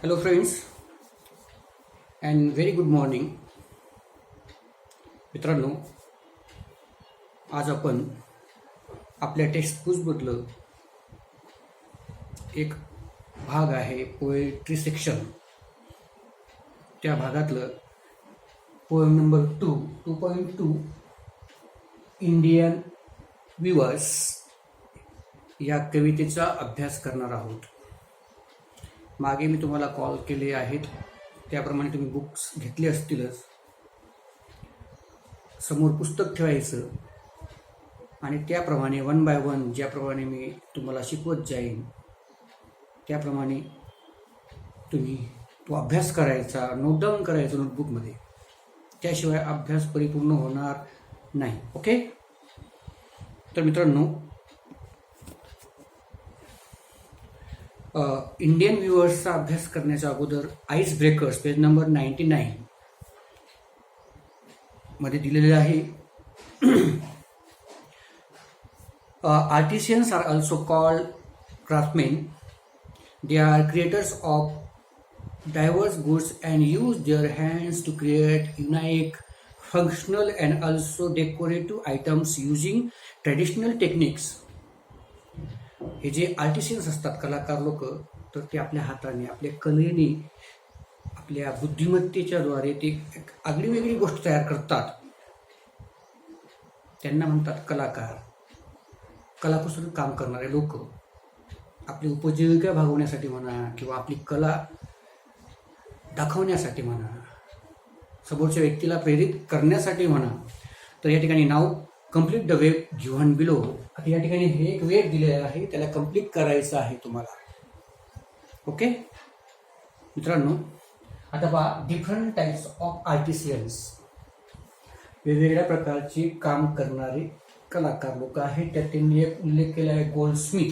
Hello, friends, and very good morning. मित्रांनो, आज आपण आपल्या टेक्स्टबुकमधलं एक भाग आहे पोएट्री सेक्शन. त्या भागातलं पोएम नंबर 2.2 इंडियन व्ह्यूअर्स या कवितेचा अभ्यास करणार आहोत. मागे मी तुम्हाला कॉल केले आहेत, त्याप्रमाणे तुम्ही बुक्स घेतले असतीलच. समोर पुस्तक ठेवायचं आणि त्याप्रमाणे वन बाय वन ज्याप्रमाणे मी तुम्हाला शिकवत जाईन त्याप्रमाणे तुम्ही तो अभ्यास करायचा, नोट डाऊन करायचा नोटबुकमध्ये. त्याशिवाय अभ्यास परिपूर्ण होणार नाही. ओके. तर मित्रांनो, इंडियन व्ह्यूअर्सचा अभ्यास करण्याच्या अगोदर आईस ब्रेकर्स पेज नंबर 99 मध्ये दिलेले आहे. Artisans are also called craftsmen. They are creators of diverse goods and use their hands to create unique, functional and also decorative items using traditional techniques. हे जे आर्टिशियन्स असतात, कलाकार लोक, तर ते आपल्या हाताने, आपल्या कलेने, आपल्या बुद्धिमत्तेच्या द्वारे ते एक आगळी वेगळी गोष्ट तयार करतात. त्यांना म्हणतात कलाकार. कलाकुसर काम करणारे लोक आपली उपजीविका भागवण्यासाठी म्हणा किंवा आपली कला दाखवण्यासाठी म्हणा, समोरच्या व्यक्तीला प्रेरित करण्यासाठी म्हणा. तर या ठिकाणी नाव complete the web given below. आता या ठिकाणी हे एक वेब दिलेलं आहे, त्याला कम्प्लीट करायचं आहे तुम्हाला. ओके मित्रांनो, आता पहा डिफरंट टाइप्स ऑफ आर्टिशियन्स. वेगवेगळ्या प्रकारचे काम करणारे कलाकार लोक आहेत. त्यात त्यांनी एक उल्लेख केला आहे गोल्डस्मिथ,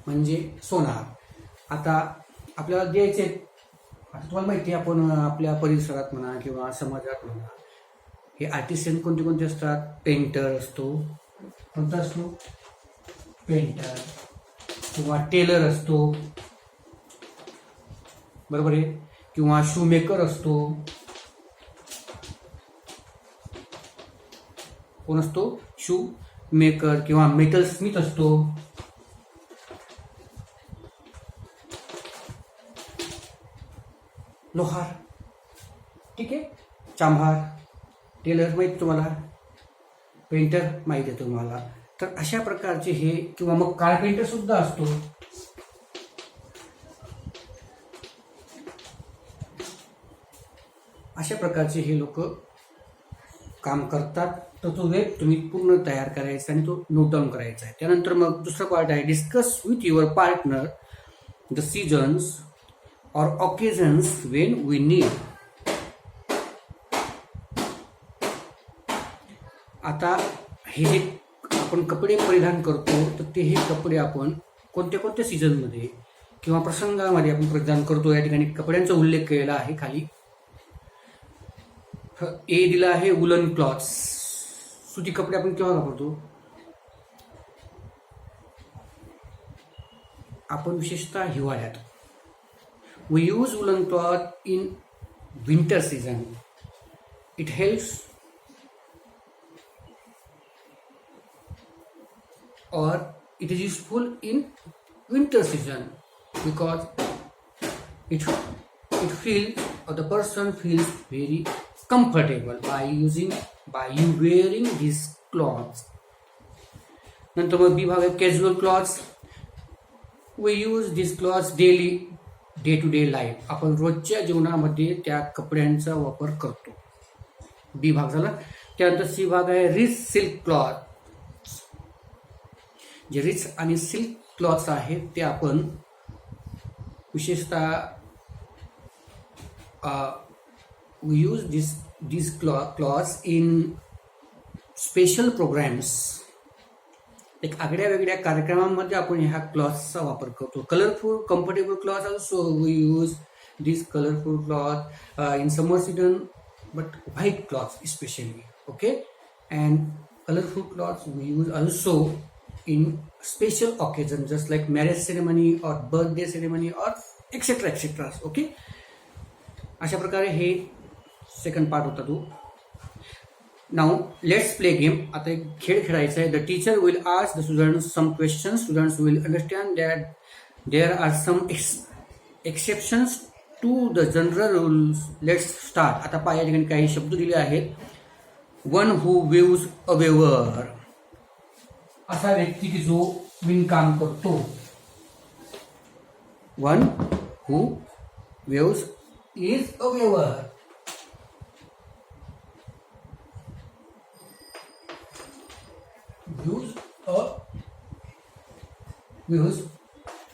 म्हणजे सोनार. आता आपल्याला द्यायचे, आता तुम्हाला माहिती आहे, आपण आपल्या परिसरात म्हणा किंवा समाजात म्हणा, हे आर्टिशियन कोणते कोणते असतात. पेंटर असतो, कोणता असतो, पेंटर, किंवा टेलर असतो, बरोबर आहे, किंवा शू मेकर असतो. कोण असतो, शू मेकर, किंवा मेटल स्मिथ असतो. लोहार, ठीक आहे, चांभार. टेलर माहिती तुम्हाला, पेंटर माहिती आहे तुम्हाला. तर अशा प्रकारचे हे, किंवा मग कारपेंटर सुद्धा असतो. अशा प्रकारचे हे लोक काम करतात. तर तो वेब तुम्ही पूर्ण तयार करायचा आणि तो नोट डाऊन करायचा आहे. त्यानंतर मग दुसरा पार्ट आहे discuss with your partner the seasons or occasions when we need. आता हे जे आपण कपडे परिधान करतो, तर ते हे कपडे आपण कोणत्या कोणत्या सीझनमध्ये किंवा प्रसंगामध्ये आपण परिधान करतो. या ठिकाणी कपड्यांचा उल्लेख केलेला आहे. खाली ए दिला आहे वुलन क्लॉथ्स. सुती कपडे आपण केव्हा वापरतो, आपण विशेषतः हिवाळ्यात. We use woolen cloth in winter season. It helps or it is useful in winter season because it feels, or the person feels very comfortable by you wearing these clothes. नंतर मग बी भाग आहे casual clothes. We use these clothes daily, day to day life. आपण रोजच्या जीवनामध्ये त्या कपड्यांचा वापर करतो. बी भाग झाला. त्यानंतर सी भाग आहे रिच सिल्क क्लॉथ. जे रिच आणि सिल्क क्लॉथ्स आहेत ते आपण विशेषतः we use this cloths in special programmes. एक आगळ्या वेगळ्या कार्यक्रमांमध्ये आपण ह्या क्लॉथ्सचा वापर करतो. Colourful comfortable cloth also we use this colourful cloth in summer season, but white cloths specially. Okay, and colourful cloths we use also in special occasion just like marriage ceremony or birthday ceremony or etc etc. Okay, अशा प्रकारे हे second part होता तो. Now let's play game. आता एक खेळ खेळायचा आहे. The teacher will ask the students some questions. Students will understand that there are some exceptions to the general rules. Let's start. आता या ठिकाणी काही शब्द दिले आहेत. वन हू वेव्ज अ वेवर, असा व्यक्ती की जो विणकाम करतो. One who waves is a वेवर. व्यूज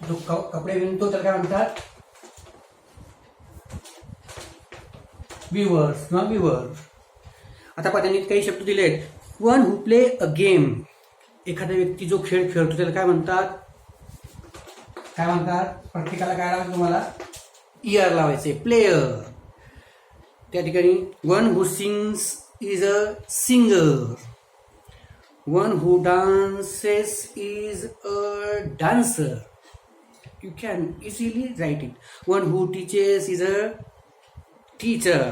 जो कपडे विणतो त्याला काय म्हणतात? व्यूअर्स किंवा व्यूअर. आता त्यांनी काही शब्द दिले आहेत. One who play a game, एखादा व्यक्ती जो खेळ खेळतो त्याला काय म्हणतात? काय म्हणतात? प्रत्येकाला काय लावायचं तुम्हाला? इयर लावायचे. प्लेयर. त्या ठिकाणी one who sings is a singer. One who dances is a dancer. You can easily write it. One who teaches is a teacher.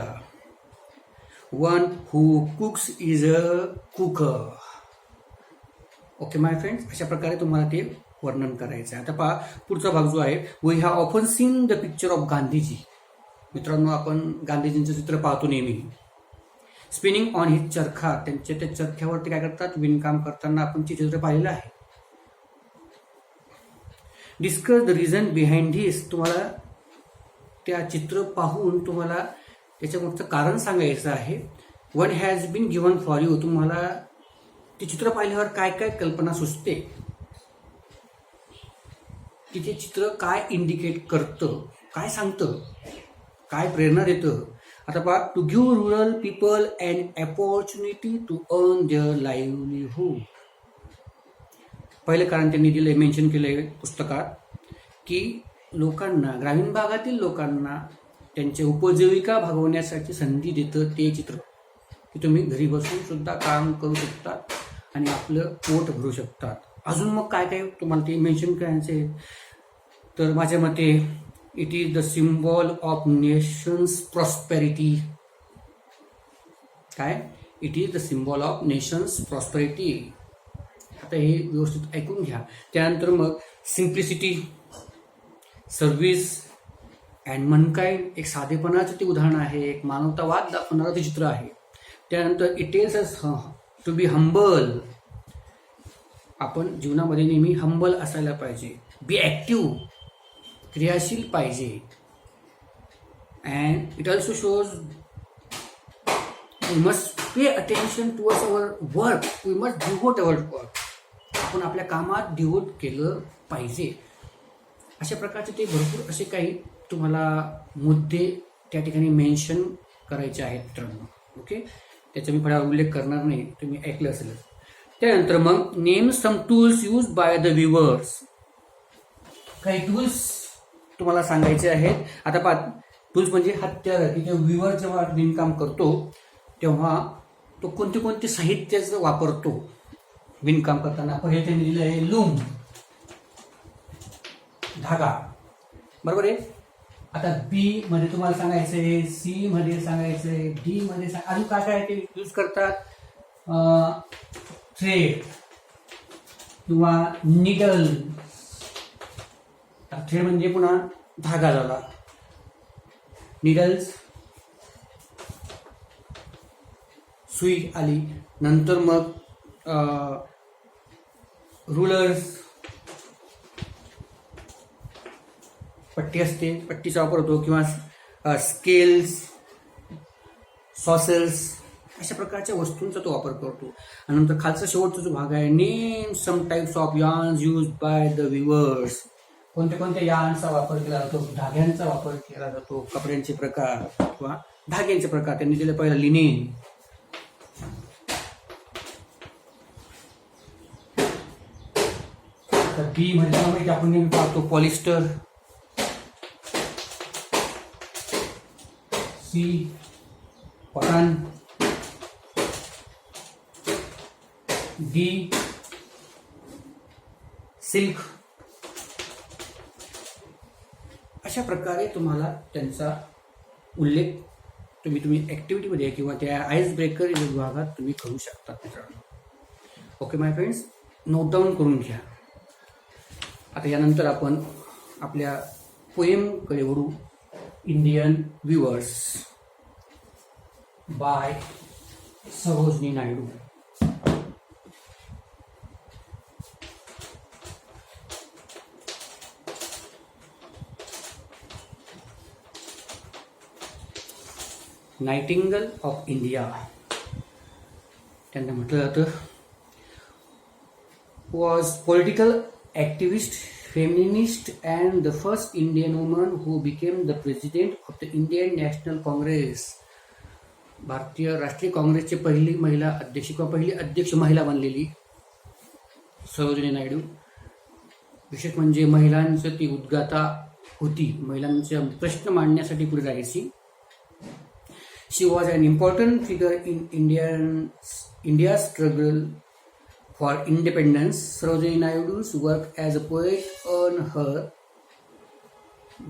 One who cooks is a cooker. Okay, my friends. अशा प्रकारे तुम्हाला ते वर्णन करायचं आहे. आता पहा पुढचा भाग जो आहे. We have often seen the picture of Gandhiji. मित्रांनो, आपण गांधीजींचं चित्र पाहतो नेहमी. स्पिनिंग ऑन हिज चरखा, त्यांच्या त्या चरख्यावरती काय करतात? विणकाम करताना आपण चित्र पाहिलेलं आहे. Discuss the reason behind this, तुम्हाला त्या चित्र पाहून तुम्हाला त्याच्यामागचं कारण सांगायचं आहे. One has been given for you, तुम्हाला ते चित्र पाहिल्यावर काय काय कल्पना सुचते? तिथे चित्र काय इंडिकेट करतं, काय सांगतं, काय प्रेरणा देतं? आता पहा, to give rural people an opportunity to earn their livelihood. पहिलं कारण त्यांनी दिलंय, मेन्शन केलंय पुस्तकात, की लोकांना, ग्रामीण भागातील लोकांना त्यांची उपजीविका भागवण्यासाठी संधी देतं ते चित्र, की तुम्ही घरी बसून सुद्धा काम करू शकतात आणि आपलं पोट भरू शकतात. अजून मग काय काय तुम्हाला ते मेन्शन करायचे? तर माझ्या मते it is the symbol of nation's prosperity. काय? It is the symbol of nation's prosperity. आता हे व्यवस्थित ऐकून घ्या. त्यानंतर मग सिम्प्लिसिटी, सर्व्हिस अँड मनकाइंड, एक साधेपणाचं ते उदाहरण आहे, एक मानवतावाद दाखवणारं ते चित्र आहे. त्यानंतर it tells us to be humble, आपण जीवनामध्ये नेहमी हंबल असायला पाहिजे. बी ॲक्टिव्ह, क्रियाशील पाहिजे. And it also shows we must pay attention towards our work. We must devote our work. आपण आपल्या कामात डिव्होट केलं पाहिजे. अशा प्रकारचे ते भरपूर असे काही तुम्हाला मुद्दे त्या ठिकाणी मेन्शन करायचे आहेत मित्रांनो. ओके, त्याचा मी फळा उल्लेख करणार नाही, तुम्ही ऐकलं असेल. त्यानंतर मग name some tools use by the weavers. काही टूल्स तुम्हाला सांगायचे आहेत. आता पहा, टूल्स म्हणजे हत्यार, की ते व्ह्युअर जेव्हा विणकाम करतो तेव्हा तो कोणते कोणते साहित्याचा वापरतो विणकाम करताना. आपण हे त्यांनी दिलं आहे लूम, धागा, बरोबर आहे. आता बी मध्ये तुम्हाला सांगायचं आहे, सी मध्ये सांगायचं आहे, डी मध्ये अजून काय काय ते यूज करतात? थ्रेड किंवा निडल. थ्रेड म्हणजे पुन्हा धागा झाला. निडल्स, सुई आली. नंतर मग रुलर्स, पट्टी असते, पट्टीचा वापर होतो, किंवा स्केल्स, सॉसेल्स, अशा प्रकारच्या वस्तूंचा तो वापर करतो. आणि नंतर खालचा शेवटचा जो भाग आहे, name some types of yarns use by the weavers. कोणत्या कोणत्या यार्नचा वापर केला जातो? धाग्यांचा वापर केला जातो. कपड्यांचे प्रकार किंवा धाग्यांचे प्रकार त्यांनी दिले. पहिला लिनेन, तर बी म्हणजे आपण नेहमी पाहतो polyester. C cotton. D silk. अशा प्रकारे तुम्हाला त्यांचा उल्लेख तुम्ही ॲक्टिव्हिटीमध्ये किंवा त्या आईस ब्रेकर विभागात तुम्ही करू शकता मित्रांनो. Okay my friends, note down करून घ्या. आता यानंतर आपण आपल्या पोएमकडे वळू. Indian weavers by Sarojini Naidu. Nightingale of India त्यांना म्हटलं जातं. Was political activist, feminist and the first Indian woman who became the president of the Indian National Congress. भारतीय राष्ट्रीय काँग्रेसची पहिली महिला अध्यक्ष किंवा पहिली अध्यक्ष महिला बनलेली सरोजिनी नायडू. विशेष म्हणजे महिलांचं ती उद्गाता होती, महिलांचे प्रश्न मांडण्यासाठी पुढे जायची. She was an important figure in India's struggle for independence. Sarojini Naidu's work as a poet earned her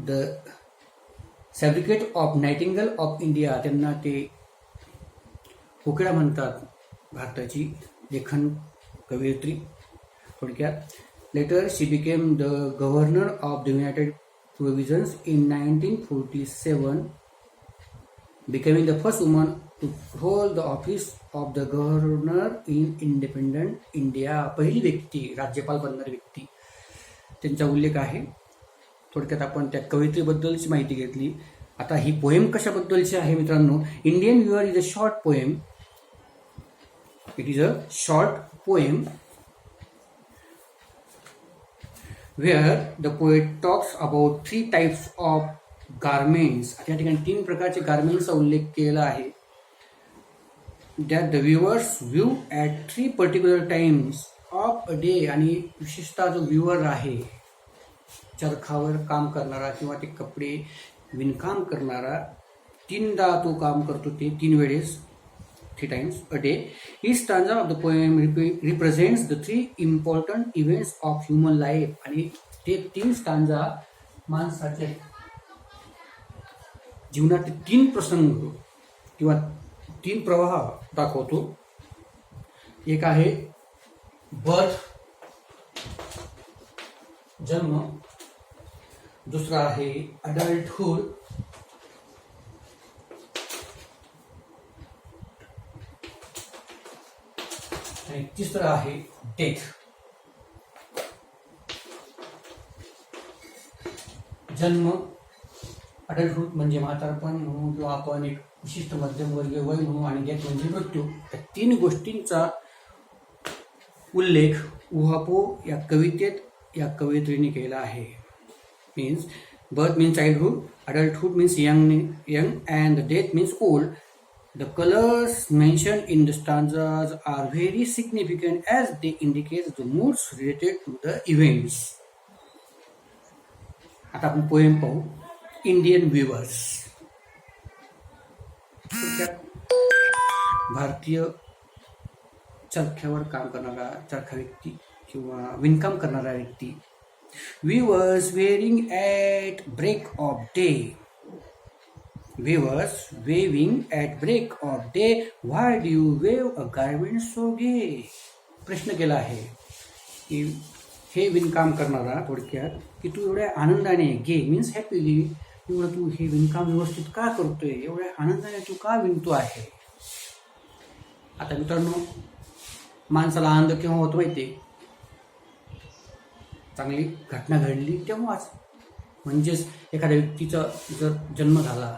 the certificate of Nightingale of India. त्यांना ते कोकिळा म्हणतात, भारताची लेखन कवयित्री थोडक्यात. Later she became the governor of the United Provinces in 1947. Becoming the first woman to hold the office of the governor in independent India. पहिली व्यक्ती, राज्यपाल बनणारी व्यक्ती, त्यांचा उल्लेख आहे. थोडक्यात आपण त्या कवयित्रीबद्दलची माहिती घेतली. आता ही पोएम कशाबद्दलची आहे मित्रांनो? Indian viewer is a short poem. It is a short poem where the poet talks about 3 types of garments. या ठिकाणी 3 प्रकारचे गार्मेंट्सचा उल्लेख केलेला आहे. That the viewers view at 3 particular times of a day. आणि विशेषतः जो व्ह्युअर आहे, चरखावर काम करणारा किंवा ते कपडे विणकाम करणारा, 3दा तो काम करतो, ते 3 वेळेस, 3 times a day. Each stanza of the poem represents the 3 important events of human life. आणि ते 3 स्टांजा माणसाचे जीवनातील 3 प्रसंग किंवा 3 प्रवाह दाखवतो. एक आहे बर्थ, जन्म. दुसरा आहे अडल्टहुड. आणि तिसरा आहे डेथ. जन्म, अडल्टहुड म्हणजे म्हातारपण म्हणून किंवा आपण एक विशिष्ट मध्यमवर्गीय वय म्हणून, आणि डेथ म्हणजे मृत्यू. या 3 गोष्टींचा उल्लेख उहापो या कवितेत या कवयित्रीने केला आहे. Means birth means childhood, adulthood means young and death means old. The colours mention in the stanzas are very significant as they indicate the moods related to the events. आता आपण पोएम पाहू. Indian viewers. भारतीय चरख्यावर काम करणारा, चरखा व्यक्ती किंवा विणकाम करणारा व्यक्ती. Weavers wearing at break of day. Weavers waving at break of day. Why do you wave a garment so gay? प्रश्न केला आहे की हे विणकाम करणारा, थोडक्यात की तू एवढ्या आनंदाने, गे मीन्स हॅपीली, एवढं तू हे विणकाम व्यवस्थित का करतोय, एवढ्या आनंदाने तू का विणतो आहे. आता मित्रांनो, माणसाला आनंद केव्हा होतो माहिती? चांगली घटना घडली तेव्हाच. म्हणजेच एखाद्या व्यक्तीचा जर जन्म झाला,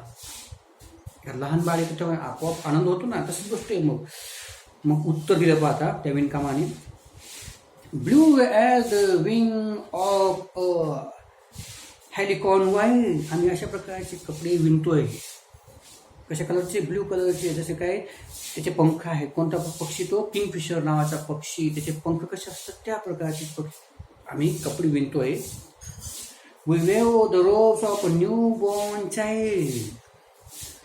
लहान बाळ येतं तेव्हा आपोआप आनंद होतो ना, तशीच गोष्ट आहे. मग उत्तर दिलं पाहता त्या विणकामाने. Blue as the wing of a halcyon wild. आम्ही अशा प्रकारचे कपडे विणतोय. कशा कलरचे? ब्ल्यू कलरचे. जसे काय त्याचे पंख आहेत. कोणता पक्षी? तो किंगफिशर नावाचा पक्षी. त्याचे पंख कसे असतात त्या प्रकारचे आम्ही कपडे विणतोय. We weave the robes of a new born child.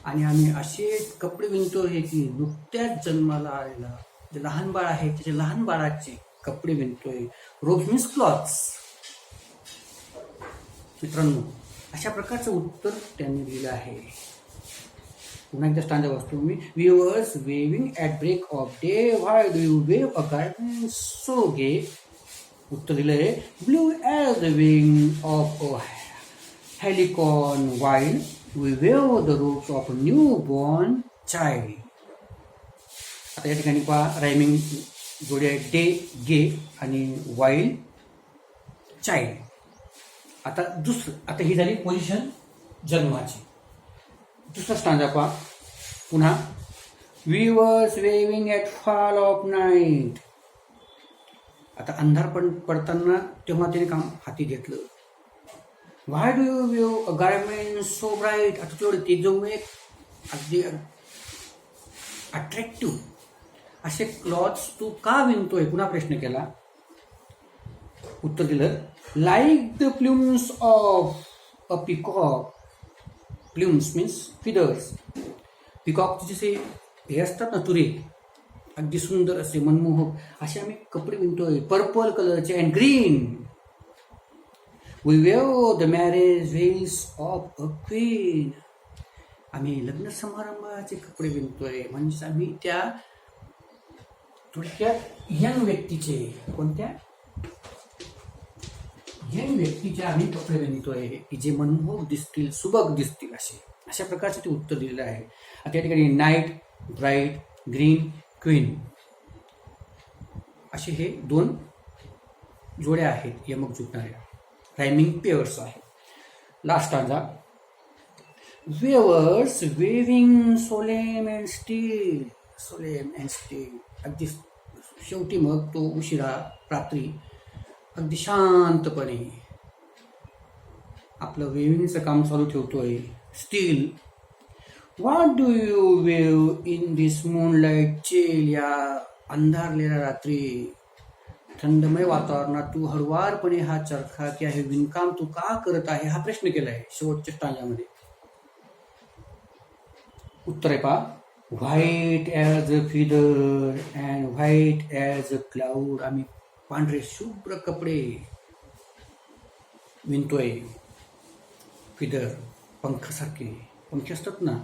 आणि आम्ही असे कपडे विणतोय की नुकत्याच जन्माला आलेला जे लहान बाळ आहे त्याचे लहान बाळाचे कपडे विणतोय. Ropes means clothes. मित्रांनो, अशा प्रकारचं उत्तर त्यांनी दिलं आहे. पुन्हा एकदा स्टांजा वाचतो मी. Weavers weaving at break of day, why do you weave a garden so gay. उत्तर दिलं आहे blue as the wing of a halcyon wild we weave the robes of a new born child. आता या ठिकाणी पहा rhyming जोडी आहे day गे आणि वाईल चाइल्ड. आता ही झाली पोझिशन जन्माची. दुसरा स्टांजा पहा पुन्हा. Weavers weaving at fall of night. आता अंधार पडताना तेव्हा त्याने काम हाती घेतलं. Why do you weave a garment so bright. आता तेवढं तेजोमय अगदी अट्रॅक्टिव्ह असे क्लॉथ्स तू का विणतोय. पुन्हा प्रश्न केला. उत्तर दिलं like the plumes of a peacock. Plumes means feathers. पिकॉकचे जसे हे असतात ना तुरे, अगदी सुंदर असे मनमोहक असे आम्ही कपडे विणतोय पर्पल कलरचे and green. We weave the marriage veils of a queen. आम्ही लग्न समारंभाचे कपडे विणतोय म्हणजे आम्ही त्या थोडक्यात यंग व्यक्तीचे, कोणत्या यंग व्यक्तीचे आम्ही कपडे विणतोय की जे मनमोहक दिसतील, सुबक दिसतील अशा प्रकारचे ते उत्तर दिलेलं आहे. आता या ठिकाणी नाईट, ब्राईट, ग्रीन, क्वीन असे हे 2 जोड्या आहेत यमक जुटणाऱ्या. रायमिंग पेअर्स आहे. Last stanza. Weavers weaving solemn and still. Solemn and still. अगदी शेवटी मग तो उशिरा रात्री अगदी शांतपणे आपलं वेविंगचं काम चालू ठेवतोय. Steel. What do you weave in this moonlight chill. या अंधारलेल्या रात्री थंडमय वातावरणात तू हळुवारपणे हा चरखा किंवा हे विणकाम तू का करत आहे हा प्रश्न केला आहे शेवटच्या स्टांजामध्ये. उत्तर आहे पहा. White as a feather and white as a cloud. आम्ही पांढरे शुभ्र कपडे विणतोय. फिदर पंखासारखे, पंखे असतात ना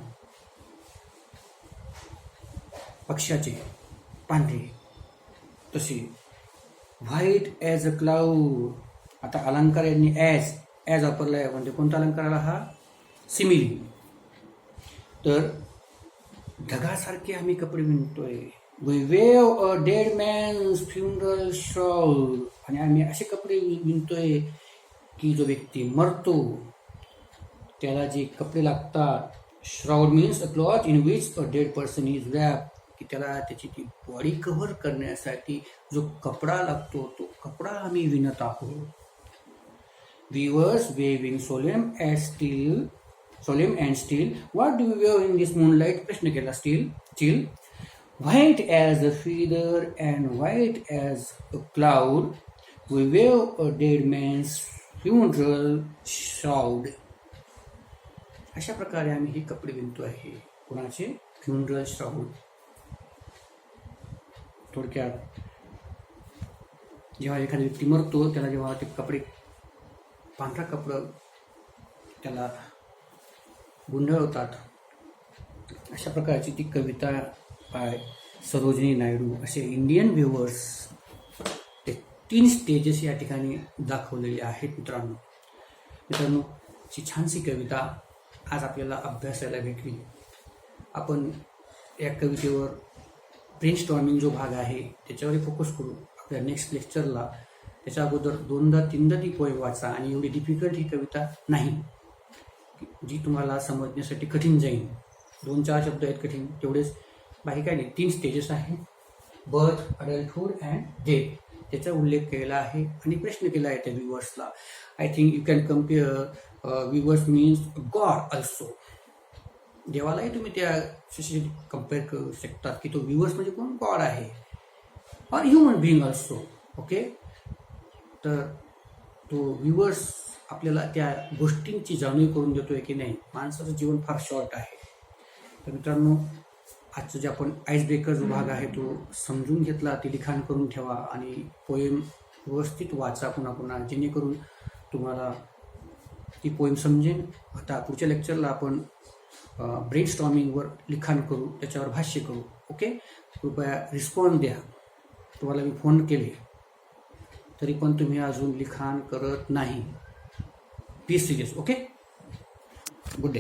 पक्ष्याचे पांढरे, तसे. White as a cloud. आता अलंकार यांनी ॲज वापरला आहे म्हणजे कोणता अलंकार आला हा. सिमिली. तर ढगासारखे आम्ही कपडे विणतोय. We weave a dead man's funeral shroud. आणि आम्ही असे कपडे विणतोय की जो व्यक्ती मरतो त्याला जे कपडे लागतात. Shroud means a cloth in which a dead person is wrap. की त्याला त्याची ती बॉडी कव्हर करण्यासाठी जो कपडा लागतो तो कपडा आम्ही विणत आहोत. Weavers weaving solemn and still. What do you weave in this moonlight. प्रश्न केला. Still. White as a feather and white as a cloud. We weave a dead man's funeral shroud. अशा प्रकारे आम्ही हे कपडे विणतो आहे. कोणाचे. Funeral shroud. थोडक्यात जेव्हा एखादा व्यक्ती मरतो त्याला जेव्हा ते कपडे पांढरा कपडं त्याला गुंडळवतात अशा प्रकारची ती कविता बाय सरोजिनी नायडू. असे इंडियन व्ह्युअर्स ते 3 स्टेजेस या ठिकाणी दाखवलेले आहेत. मित्रांनो ही छानशी कविता आज आपल्याला अभ्यासाला भेटली. आपण या कवितेवर ब्रेनस्टॉर्मिंग जो भाग आहे त्याच्यावर फोकस करू. आपल्या नेक्स्ट लेक्चरला त्याच्या अगोदर 2दा-3दा ती पोय वाचा. आणि एवढी डिफिकल्ट ही कविता नाही जी तुम्हाला समजण्यासाठी कठीण जाईल. 2-4 शब्द आहेत कठीण तेवढेच, बाकी काय नाही. 3 स्टेजेस आहेत. बर्थ, अडल्टहूड अँड डेथ त्याचा उल्लेख केला आहे आणि प्रश्न केला आहे त्या व्ह्युअर्सला. I think you can compare weavers means God also. देवालाही तुम्ही त्याशी कम्पेअर करू शकतात की तो व्ह्युअर्स म्हणजे कोण. गॉड आहे. और ह्युमन बिईंग ऑल्सो. ओके. तर तो व्ह्युअर्स आपल्याला त्या गोष्टींची जाणीव करून देतोय की नाही माणसाचं जीवन फार शॉर्ट आहे. तर मित्रांनो आजचं जे आपण आईस ब्रेकर जो भाग आहे तो समजून घेतला, ते लिखाण करून ठेवा आणि पोएम व्यवस्थित वाचा पुन्हा पुन्हा, जेणेकरून तुम्हाला ती पोएम समजेल. आता पुढच्या लेक्चरला आपण ब्रेनस्टॉर्मिंगवर लिखाण करू, त्याच्यावर भाष्य करू. ओके, कृपया रिस्पॉन्स द्या. तुम्हाला मी फोन केले तरी पण तुम्ही अजून लिखाण करत नाही. Be serious. Okay, good day.